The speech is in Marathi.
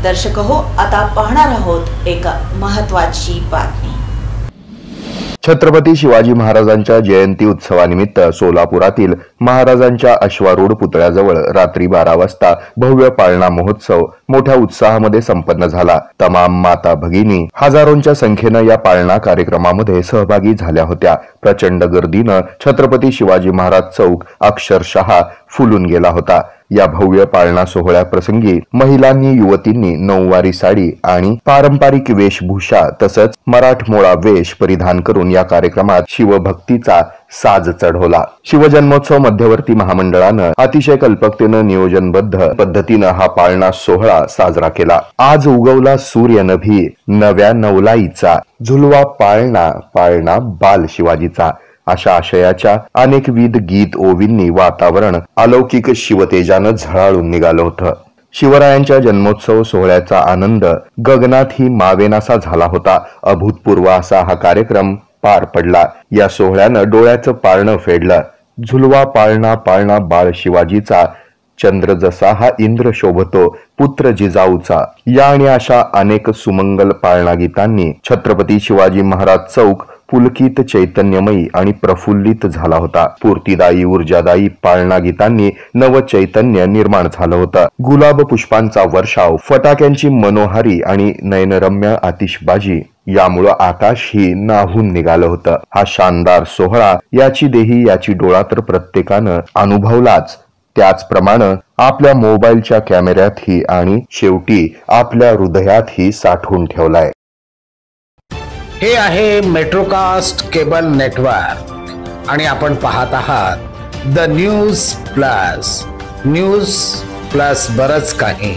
दर्शक हो, आता पाहणार आहोत एक महत्त्वाची बातमी। छत्रपती शिवाजी महाराजांच्या जयंती उत्सवानिमित्त सोलापुरातील महाराजांच्या अश्वारूढ पुतळ्याजवळ रात्री 12 वाजता भव्य पाळणा महोत्सव मोठ्या उत्साहामध्ये संपन्न झाला। तमाम माता भगिनी हजारोंच्या संख्येने या पाळणा कार्यक्रमामध्ये सहभागी झाल्या होत्या। प्रचंड गर्दीने छत्रपती शिवाजी महाराज चौक अक्षरशः फुलून गेला होता। या भव्य पाळणा सोहळ्याप्रसंगी महिलांनी युवतींनी नऊवारी साडी आणि पारंपरिक वेशभूषा तसंच मराठमोळा वेश परिधान करून या कार्यक्रमात शिवभक्तीचा साज चढवला। शिवजन्मोत्सव मध्यवर्ती महामंडळानं अतिशय कल्पकतेनं नियोजनबद्ध पद्धतीनं हा पाळणा सोहळा साजरा केला। आज उगवला सूर्य नभी नव्या नवलाईचा, झुलवा पाळणा पाळणा बाल शिवाजीचा, अशा आशयाच्या अनेकविध गीत ओवींनी वातावरण अलौकिक शिवतेजानं झळाळून निघालं होतं। शिवरायांच्या जन्मोत्सव सोहळ्याचा आनंद गगनातही मावेनासा झाला होता। अभूतपूर्व असा हा कार्यक्रम पार पडला। या सोहळ्यानं डोळ्याचं पारणं फेडलं। झुलवा पाळणा पाळणा बाळ शिवाजीचा, चंद्र जसा हा इंद्र शोभतो पुत्र जिजाऊचा, या आणि अशा अनेक सुमंगल पाळणा गीतांनी छत्रपती शिवाजी महाराज चौक पुलकित चैतन्यमयी आणि प्रफुल्लित झाला होता। स्फूर्तिदायी ऊर्जादायी पाळणा गीतांनी नव चैतन्य निर्माण झालं होतं। गुलाब पुष्पांचा वर्षाव, फटाक्यांची मनोहारी आणि नयनरम्य आतिषबाजी यामुळे आकाश ही नाहून निघालं होतं। हा शानदार सोहळा याची देही याची डोळा तर प्रत्येकानं अनुभवलाच, त्याचप्रमाणे आपल्या मोबाईलच्या कॅमेऱ्यातही आणि शेवटी आपल्या हृदयातही साठवून ठेवलाय। हे आहे मेट्रोकास्ट केबल नेटवर्क आणि आपण पाहत आहात द न्यूज प्लस बरच काही।